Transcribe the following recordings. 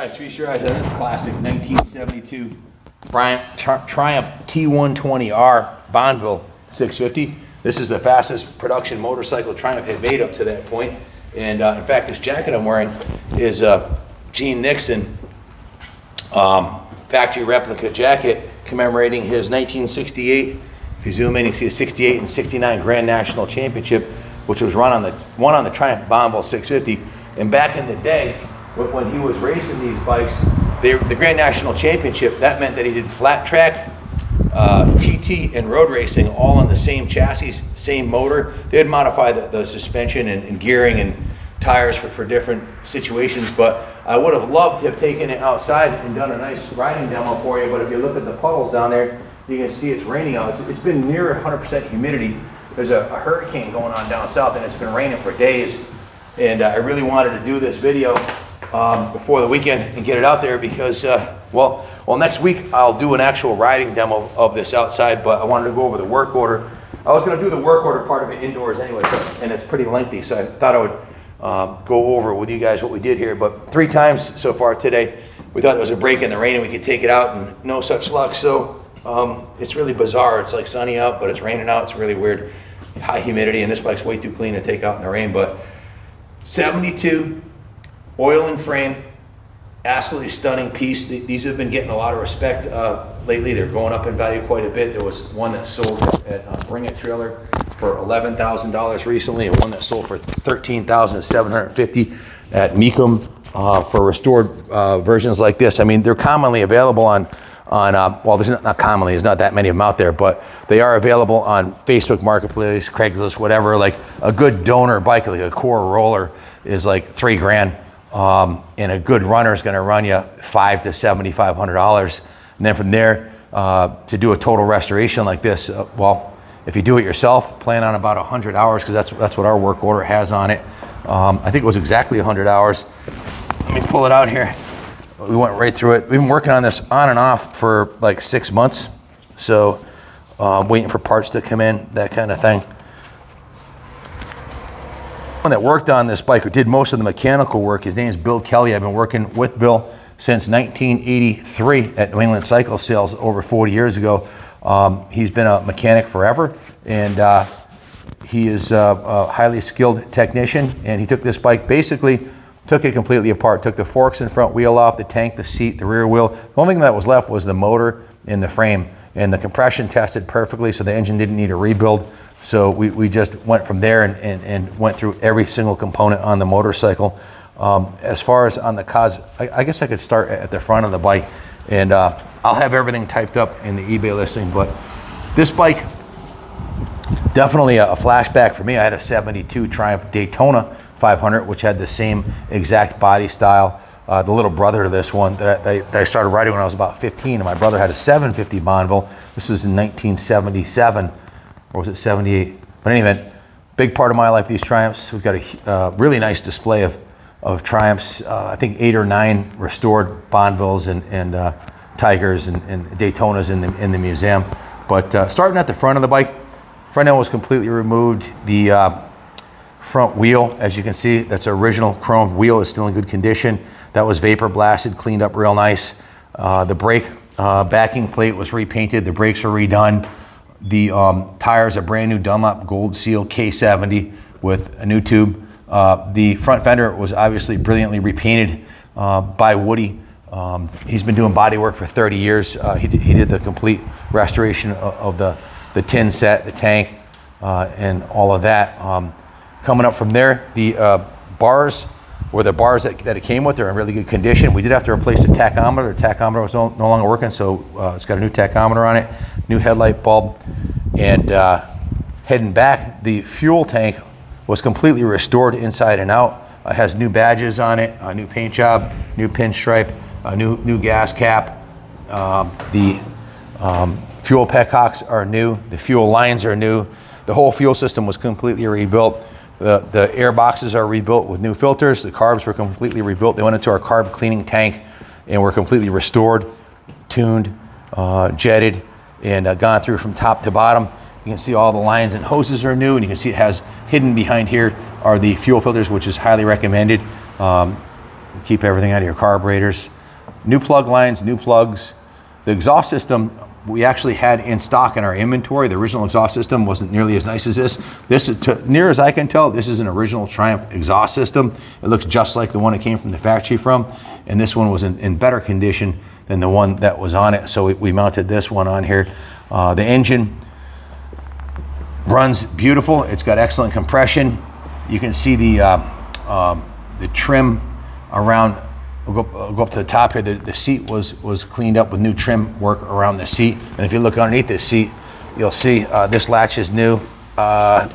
guys, feature eyes on this classic 1972 Triumph T120R Bonneville 650. This is the fastest production motorcycle Triumph had made up to that point. And in fact, this jacket I'm wearing is Gene Nixon factory replica jacket commemorating his 1968. If you zoom in, you see a 68 and 69 Grand National Championship, which was won on the Triumph Bonneville 650. And back in the day, when he was racing these bikes, the Grand National Championship, that meant that he did flat track, TT, and road racing all on the same chassis, same motor. They had modified the suspension and gearing and tires for different situations, but I would have loved to have taken it outside and done a nice riding demo for you. But if you look at the puddles down there, you can see it's raining out. It's been near 100% humidity. There's a hurricane going on down south, and it's been raining for days. And I really wanted to do this video before the weekend and get it out there because, well, next week I'll do an actual riding demo of this outside, but I wanted to go over the work order. I was going to do the work order part of it indoors anyway, and it's pretty lengthy, so I thought I would go over with you guys what we did here. But 3 times so far today, we thought there was a break in the rain and we could take it out, and no such luck. So it's really bizarre. It's like sunny out, but it's raining out. It's really weird. High humidity, and this bike's way too clean to take out in the rain. But 72 oil and frame, absolutely stunning piece. These have been getting a lot of respect lately. They're going up in value quite a bit. There was one that sold at Bring It Trailer for $11,000 recently, and one that sold for $13,750 at Mecum for restored versions like this. I mean, they're commonly available on well, there's not commonly, there's not that many of them out there, but they are available on Facebook Marketplace, Craigslist, whatever. Like a good donor bike, like a core roller, is like $3 grand, and a good runner is going to run you $500 to $7,500. And then from there, to do a total restoration like this, well, if you do it yourself, plan on about 100 hours, because that's what our work order has on it. I think it was exactly 100 hours. Let me pull it out here. We went right through it. We've been working on this on and off for like 6 months. So waiting for parts to come in, that kind of thing. One that worked on this bike, who did most of the mechanical work, his name is Bill Kelly. I've been working with Bill since 1983 at New England Cycle Sales over 40 years ago. He's been a mechanic forever, and he is a highly skilled technician. And he took this bike, basically took it completely apart, took the forks and front wheel off, the tank, the seat, the rear wheel. The only thing that was left was the motor and the frame, and the compression tested perfectly, so the engine didn't need a rebuild. So we just went from there and went through every single component on the motorcycle. As far as on the cause, I guess I could start at the front of the bike, and I'll have everything typed up in the eBay listing. But this bike, definitely a flashback for me. I had a 72 Triumph Daytona 500, which had the same exact body style. The little brother to this one that I started riding when I was about 15, and my brother had a 750 Bonneville. This was in 1977, or was it 78? But anyway, big part of my life, these Triumphs. We've got a really nice display of Triumphs. I think 8 or 9 restored Bonnevilles and Tigers and Daytonas in the museum. But starting at the front of the bike, front end was completely removed. The front wheel, as you can see, that's original chrome wheel, is still in good condition. That was vapor blasted, cleaned up real nice. The brake backing plate was repainted. The brakes are redone. The tires are brand new Dunlop Gold Seal K70 with a new tube. The front fender was obviously brilliantly repainted by Woody. He's been doing body work for 30 years. He did the complete restoration of the tin set, the tank, and all of that. Coming up from there, the bars, or the bars that it came with, are in really good condition. We did have to replace the tachometer. The tachometer was no longer working, so it's got a new tachometer on it, new headlight bulb. And heading back, the fuel tank was completely restored inside and out. It has new badges on it, a new paint job, new pinstripe, a new gas cap. The fuel petcocks are new. The fuel lines are new. The whole fuel system was completely rebuilt. The air boxes are rebuilt with new filters. The carbs were completely rebuilt. They went into our carb cleaning tank and were completely restored, tuned, jetted, and gone through from top to bottom. You can see all the lines and hoses are new, and you can see it has hidden behind here are the fuel filters, which is highly recommended. Keep everything out of your carburetors. new plug lines, new plugs. The exhaust system we actually had in stock in our inventory. The original exhaust system wasn't nearly as nice as this. This is, near as I can tell, this is an original Triumph exhaust system. It looks just like the one it came from the factory from, and this one was in better condition than the one that was on it. So we mounted this one on here. The engine runs beautiful. It's got excellent compression. You can see the trim around. We'll go up to the top here. The seat was cleaned up with new trim work around the seat. And if you look underneath this seat, you'll see this latch is new.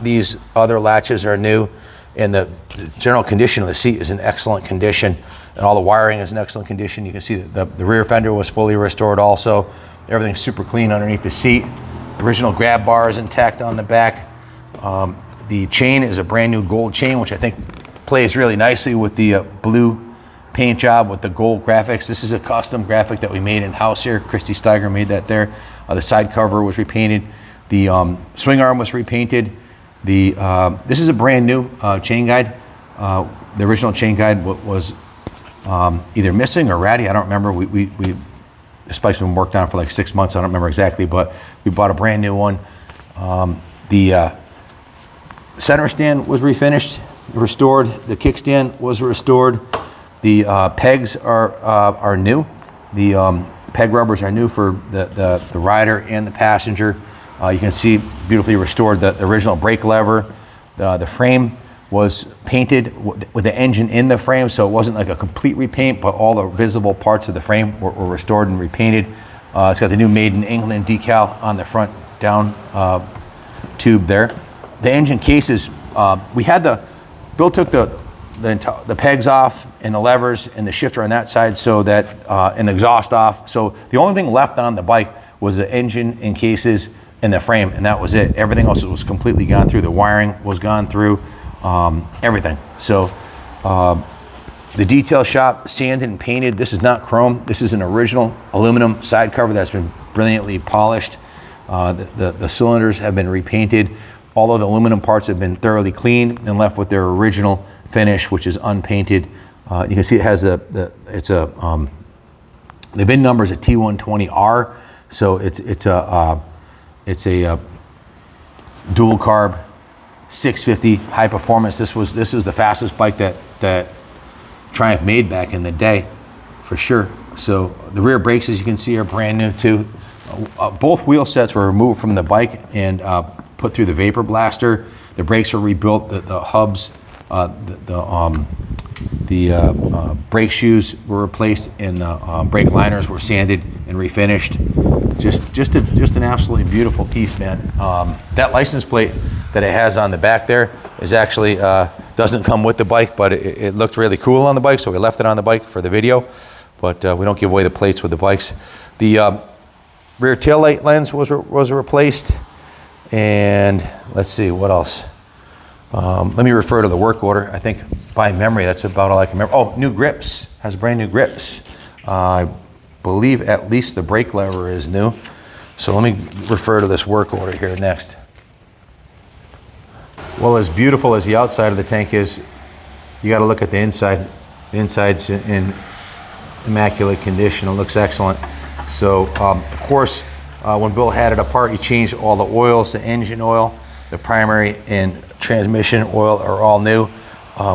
These other latches are new. And the general condition of the seat is in excellent condition. And all the wiring is in excellent condition. You can see that the rear fender was fully restored also. Everything's super clean underneath the seat. The original grab bar is intact on the back. The chain is a brand new gold chain, which I think plays really nicely with the blue paint job with the gold graphics. This is a custom graphic that we made in-house here. Christy Steiger made that there. The side cover was repainted. The swing arm was repainted. This is a brand new chain guide. The original chain guide was either missing or ratty. I don't remember. The spike's been worked on for like 6 months. I don't remember exactly, but we bought a brand new one. The center stand was refinished, restored. The kickstand was restored. The pegs are new. The peg rubbers are new for the rider and the passenger. You can see beautifully restored the original brake lever. The frame was painted with the engine in the frame, so it wasn't like a complete repaint, but all the visible parts of the frame were restored and repainted. It's got the new Made in England decal on the front down tube there. The engine cases, Bill took the pegs off and the levers and the shifter on that side, so that and the exhaust off. So the only thing left on the bike was the engine and cases and the frame, and that was it. Everything else was completely gone through. The wiring was gone through, everything. So the detail shop sanded and painted. This is not chrome. This is an original aluminum side cover that's been brilliantly polished. The cylinders have been repainted. All of the aluminum parts have been thoroughly cleaned and left with their original finish, which is unpainted. You can see it has the VIN number is a T120R, so it's a dual carb 650 high performance. This is the fastest bike that Triumph made back in the day, for sure. So the rear brakes, as you can see, are brand new too. Both wheel sets were removed from the bike and put through the vapor blaster. The brakes are rebuilt. The hubs, the brake shoes were replaced, and the brake liners were sanded and refinished. Just an absolutely beautiful piece, man. That license plate that it has on the back there is actually doesn't come with the bike, but it looked really cool on the bike, so we left it on the bike for the video. But we don't give away the plates with the bikes. The rear taillight lens was replaced, and let's see what else. Let me refer to the work order. I think by memory, that's about all I can remember. Oh, new grips. Has brand new grips. I believe at least the brake lever is new. So let me refer to this work order here next. Well, as beautiful as the outside of the tank is, you got to look at the inside. The inside's in immaculate condition. It looks excellent. So, of course, when Bill had it apart, he changed all the oils. The engine oil, the primary and transmission oil are all new.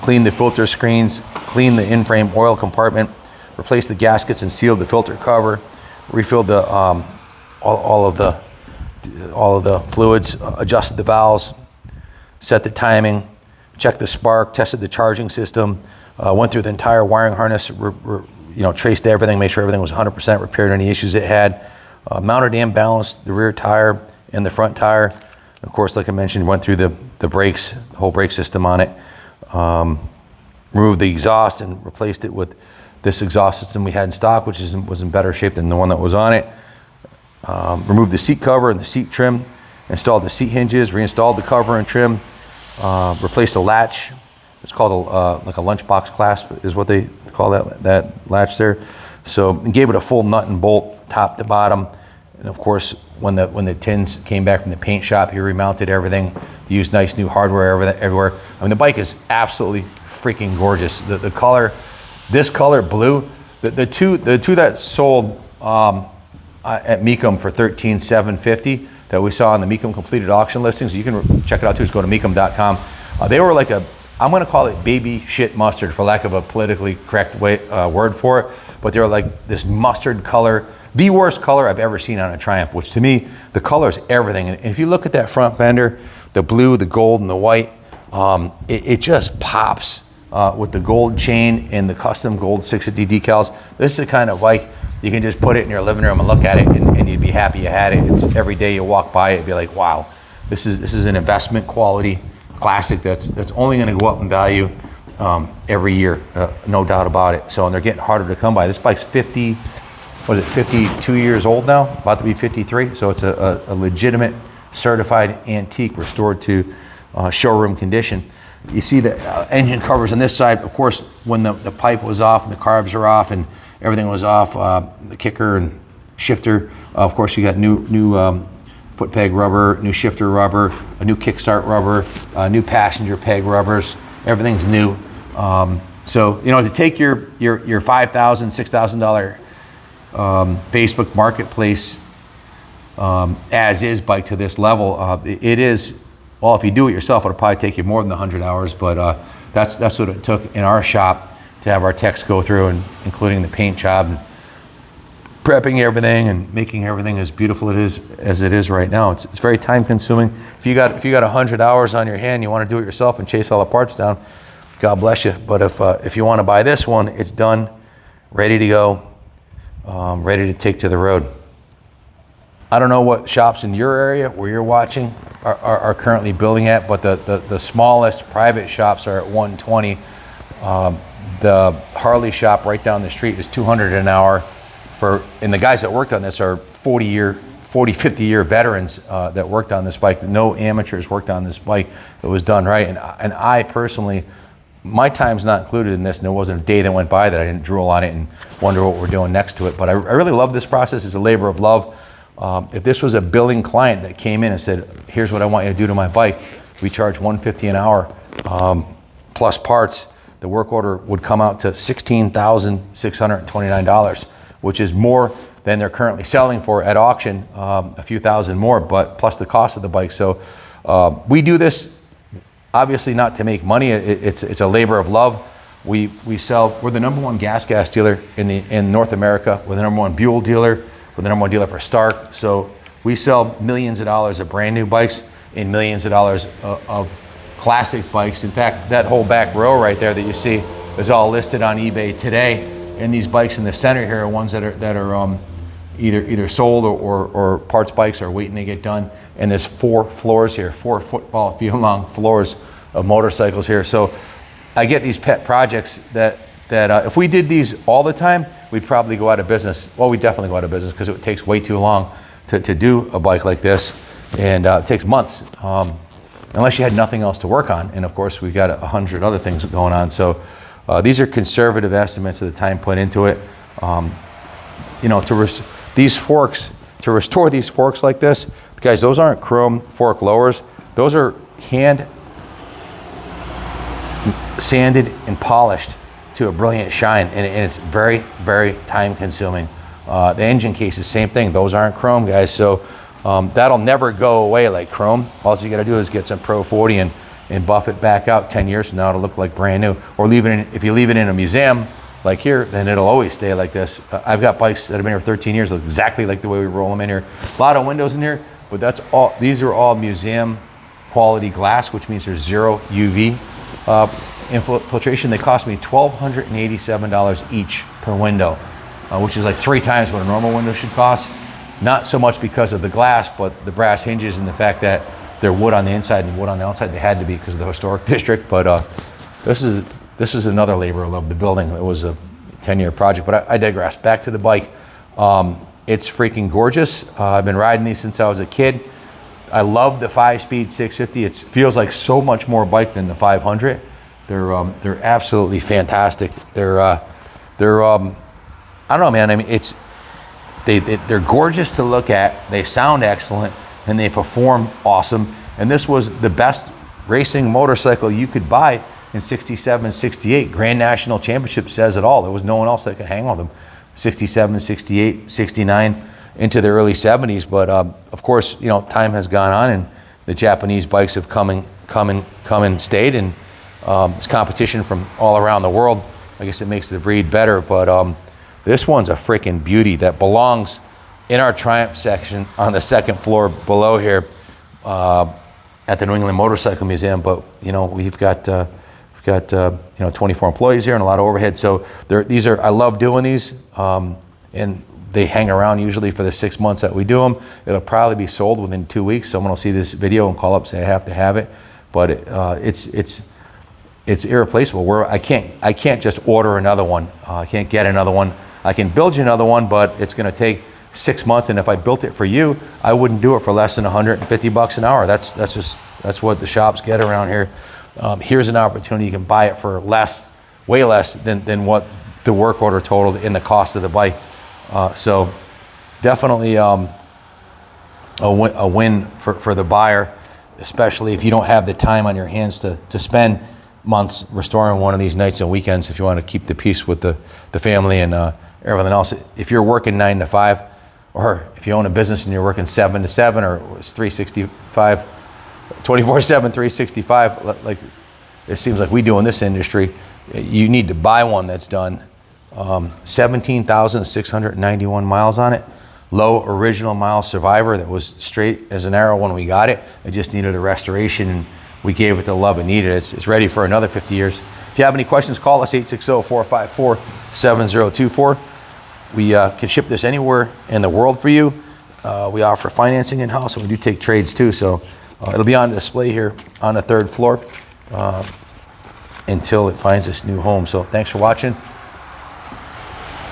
Cleaned the filter screens, cleaned the in-frame oil compartment, replaced the gaskets and sealed the filter cover, refilled the all of the fluids, adjusted the valves, set the timing, checked the spark, tested the charging system, went through the entire wiring harness, traced everything, made sure everything was 100%, repaired any issues it had, mounted and balanced the rear tire and the front tire. Of course, like I mentioned, went through the brakes, the whole brake system on it, removed the exhaust and replaced it with this exhaust system we had in stock, which was in better shape than the one that was on it. Removed the seat cover and the seat trim, installed the seat hinges, reinstalled the cover and trim, replaced the latch. It's called like a lunchbox clasp is what they call that latch there. So gave it a full nut and bolt top to bottom. And of course, when the tins came back from the paint shop, he remounted everything, used nice new hardware everywhere. I mean, the bike is absolutely freaking gorgeous. The color, this color blue The two that sold at Mecum for $13,750 that we saw on the Mecum completed auction listings, you can check it out too, just go to mecum.com. They were like I'm gonna call it baby shit mustard for lack of a politically correct word for it, but they were like this mustard color, the worst color I've ever seen on a Triumph, which to me, the color is everything. And if you look at that front fender, the blue, the gold, and the white, it just pops with the gold chain and the custom gold 650 decals. This is the kind of bike you can just put it in your living room and look at it and you'd be happy you had it. It's every day you walk by it, you'd be like, wow, this is an investment quality classic that's only gonna go up in value every year, no doubt about it. So, and they're getting harder to come by. This bike's 52 years old now, about to be 53. So it's a legitimate certified antique restored to showroom condition. You see the engine covers on this side. Of course, when the pipe was off and the carbs are off and everything was off, the kicker and shifter, of course you got new foot peg rubber, new shifter rubber, a new kickstart rubber, new passenger peg rubbers. Everything's new. So, you know, to take your $5,000, $6,000 Facebook Marketplace as is bike to this level, it is, well, if you do it yourself, it'll probably take you more than 100 hours, but that's what it took in our shop to have our techs go through, and including the paint job and prepping everything and making everything as beautiful as it is right now. It's very time consuming. If you got 100 hours on your hand, you want to do it yourself and chase all the parts down, God bless you. But if you want to buy this one, it's done, ready to go, ready to take to the road. I don't know what shops in your area where you're watching are currently building at, but the smallest private shops are at 120. The Harley shop right down the street is $200 an hour. And the guys that worked on this are 40, 50 year veterans that worked on this bike. No amateurs worked on this bike. It was done right. And I personally, my time's not included in this, and there wasn't a day that went by that I didn't drool on it and wonder what we're doing next to it. But I really love this process. It's a labor of love. If this was a billing client that came in and said, here's what I want you to do to my bike, we charge $150 an hour plus parts, the work order would come out to $16,629, which is more than they're currently selling for at auction, a few thousand more, but plus the cost of the bike. So we do this obviously not to make money. It's a labor of love. We're the #1 gas dealer in North America. We're the #1 Buell dealer. We're the #1 dealer for Stark. So we sell millions of dollars of brand new bikes and millions of dollars of classic bikes. In fact, that whole back row right there that you see is all listed on eBay today. And these bikes in the center here are ones that are either sold or parts bikes are waiting to get done. And there's 4 floors here, 4 football field long floors of motorcycles here. So I get these pet projects that if we did these all the time, we'd probably go out of business. Well, we definitely go out of business because it takes way too long to do a bike like this. And it takes months, unless you had nothing else to work on. And of course, we've got 100 other things going on. So these are conservative estimates of the time put into it. You know, to restore these forks like this, guys, those aren't chrome fork lowers. Those are hand sanded and polished to a brilliant shine, and it's very, very time consuming. The engine cases, same thing. Those aren't chrome, guys. So that'll never go away like chrome. All you gotta do is get some Pro 40 and buff it back out. 10 years from now, it'll look like brand new. Or if you leave it in a museum like here, then it'll always stay like this. I've got bikes that have been here for 13 years, look exactly like the way we roll them in here. A lot of windows in here, but that's all. These are all museum quality glass, which means there's 0 UV infiltration. They cost me $1,287 each per window, which is like 3 times what a normal window should cost. Not so much because of the glass, but the brass hinges and the fact that they're wood on the inside and wood on the outside. They had to be because of the historic district. But this is another labor of love. The building, it was a 10-year project, but I digress. Back to the bike. It's freaking gorgeous. I've been riding these since I was a kid. I love the 5-speed 650. It feels like so much more bike than the 500. They're absolutely fantastic. They're I don't know, man. I mean, they're gorgeous to look at. They sound excellent and they perform awesome. And this was the best racing motorcycle you could buy in 67, 68. Grand National Championship says it all. There was no one else that could hang with them. 67, 68, 69, into the early 70s. But of course, you know, time has gone on, and the Japanese bikes have come and stayed, and it's competition from all around the world. I guess it makes the breed better, but this one's a freaking beauty that belongs in our Triumph section on the second floor below here at the New England Motorcycle Museum. But you know, we've got you know, 24 employees here and a lot of overhead. So these are, I love doing these, and they hang around usually for the 6 months that we do them. It'll probably be sold within 2 weeks. Someone will see this video and call up and say I have to have it. But it's irreplaceable. I can't just order another one. I can't get another one. I can build you another one, but it's going to take 6 months. And if I built it for you, I wouldn't do it for less than 150 bucks an hour. That's what the shops get around here. Here's an opportunity. You can buy it for less, way less than what the work order totaled in the cost of the bike. So definitely a win for the buyer, especially if you don't have the time on your hands to spend months restoring one of these nights and weekends, if you want to keep the peace with the family and everything else. If you're working 9 to 5, or if you own a business and you're working 7 to 7, or it's 365, 24/7, 365, like it seems like we do in this industry, you need to buy one that's done 17,691 miles on it. Low original mile survivor that was straight as an arrow when we got it. It just needed a restoration, and we gave it the love it needed. It's ready for another 50 years. If you have any questions, call us 860-454-7024. We can ship this anywhere in the world for you. We offer financing in-house, and we do take trades too. So it'll be on display here on the 3rd floor until it finds its new home. So thanks for watching.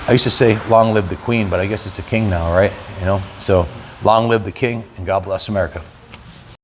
I used to say, long live the Queen, but I guess it's a king now, right? You know, so long live the King, and God bless America.